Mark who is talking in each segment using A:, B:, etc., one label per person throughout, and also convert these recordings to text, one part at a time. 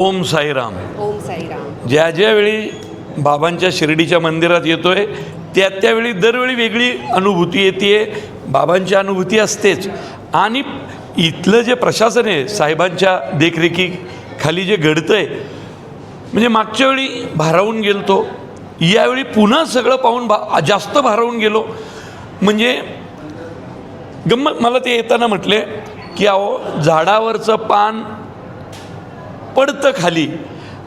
A: ओम साईराम.
B: ओम साईराम.
A: ज्यावेळी बाबांच्या शिर्डीच्या मंदिरात येतोय त्यावेळी दरवेळी वेगळी अनुभूती येते. बाबांची अनुभूती असतेच आणि इथलं जे प्रशासन आहे साहेबांच्या देखरेखीखाली जे घडतंय म्हणजे मागच्या वेळी भारावून गेलतो, यावेळी पुन्हा सगळं पाहून जास्त भारावून गेलो. म्हणजे गंमत मला ते येताना म्हटले की अहो झाडावरचं पान पडतं खाली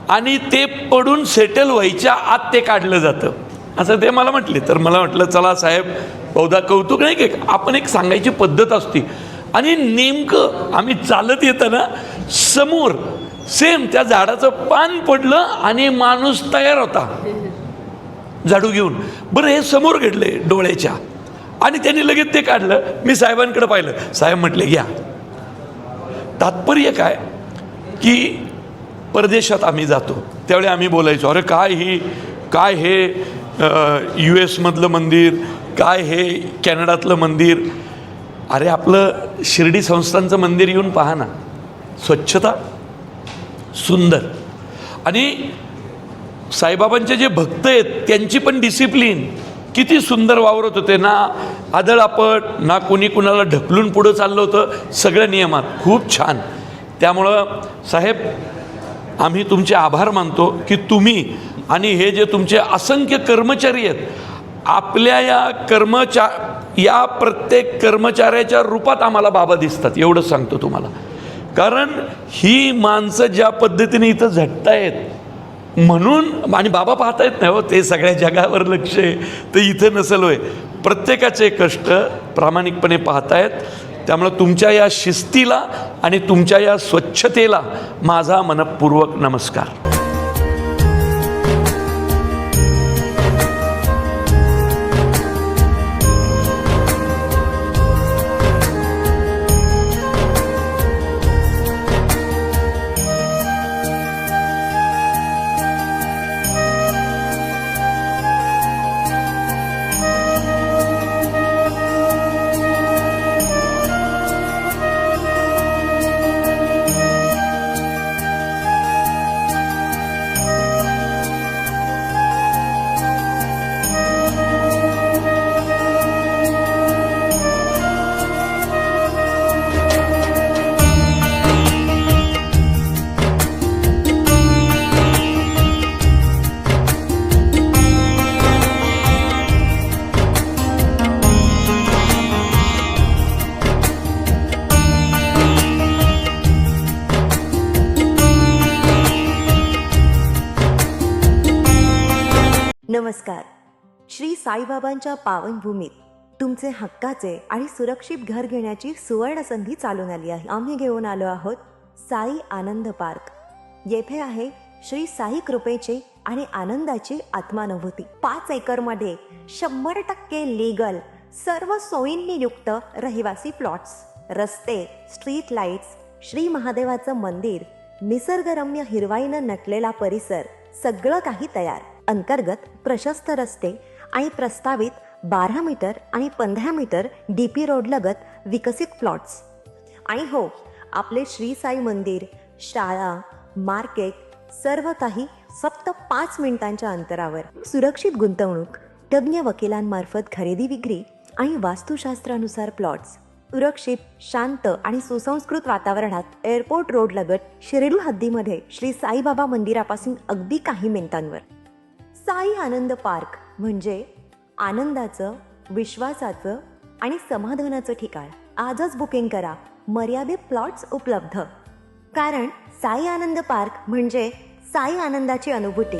A: आणि ते पडून सेटल व्हायच्या आत ते काढलं जातं असं ते मला म्हटले. तर मला म्हटलं चला साहेब बहुधा कौतुक नाही की आपण एक सांगायची पद्धत असते. आणि नेमकं आम्ही चालत येताना समोर सेम त्या झाडाचं पान पडलं आणि माणूस तयार होता झाडू घेऊन. बरं हे समोर घडले डोळ्याच्या आणि त्यांनी लगेच ते काढलं. मी साहेबांकडे पाहिलं. साहेब म्हटले घ्या. तात्पर्य काय की परदेशात आम्ही जातो त्यावेळी आम्ही बोलायचो अरे काय हे US मधलं मंदिर, काय हे कॅनडातलं मंदिर. अरे आपलं शिर्डी संस्थांचं मंदिर येऊन पहा ना, स्वच्छता सुंदर. आणि साईबाबांचे जे भक्त आहेत त्यांची पण डिसिप्लिन किती सुंदर वावरत होते ना. आदळआपट ना कोणी कुणाला ढकलून पुढं चाललं होतं, सगळ्या नियमात खूप छान. त्यामुळं साहेब आम्ही तुमचे आभार मानतो की तुम्ही आणि हे जे तुमचे असंख्य कर्मचारी आहेत आपल्या या प्रत्येक कर्मचाऱ्याच्या रूपात आम्हाला बाबा दिसतात एवढं सांगतो तुम्हाला. कारण ही माणसं ज्या पद्धतीने इथं झटतायत म्हणून आणि बाबा पाहता येत नाही हो, ते सगळ्या जगावर लक्ष आहे तर इथं नसेल होय. प्रत्येकाचे कष्ट प्रामाणिकपणे पाहतायत. त्यामुळं तुमच्या या शिस्तीला आणि तुमच्या या स्वच्छतेला माझा मनःपूर्वक नमस्कार.
C: नमस्कार. श्री साईबाबांच्या पावनभूमीत तुमचे हक्काचे आणि सुरक्षित घर घेण्याची सुवर्ण संधी चालून आली आहे. आम्ही घेऊन आलो आहोत साई आनंद पार्क. येथे आहे श्री साई कृपेचे आणि आनंदाची आत्मानुभूती. 5 एकरमध्ये 100% लीगल सर्व सोयींनी युक्त रहिवासी प्लॉट्स, रस्ते, स्ट्रीट लाईट्स, श्री महादेवाचं मंदिर, निसर्गरम्य हिरवाईनं नटलेला परिसर, सगळं काही तयार. अंतर्गत प्रशस्त रस्ते आणि प्रस्तावित 12 मीटर आणि 15 मीटर DP रोड लगत विकसित प्लॉट्स. आणि हो, आपले श्री साई मंदिर, शाळा, मार्केट सर्व काही फक्त 5 मिनिटांच्या अंतरावर. सुरक्षित गुंतवणूक, तज्ज्ञ वकिलांमार्फत खरेदी विक्री आणि वास्तुशास्त्रानुसार प्लॉट्स. सुरक्षित, शांत आणि सुसंस्कृत वातावरणात एअरपोर्ट रोड लगत शिर्डी हद्दीमध्ये श्री साईबाबा मंदिरापासून अगदी काही मिनिटांवर. साई आनंद पार्क म्हणजे आनंदाचं, विश्वासाचं आणि समाधानाचं ठिकाण. आजच बुकिंग करा. मर्यादित प्लॉट्स उपलब्ध. कारण साई आनंद पार्क म्हणजे साई आनंदाची अनुभूती.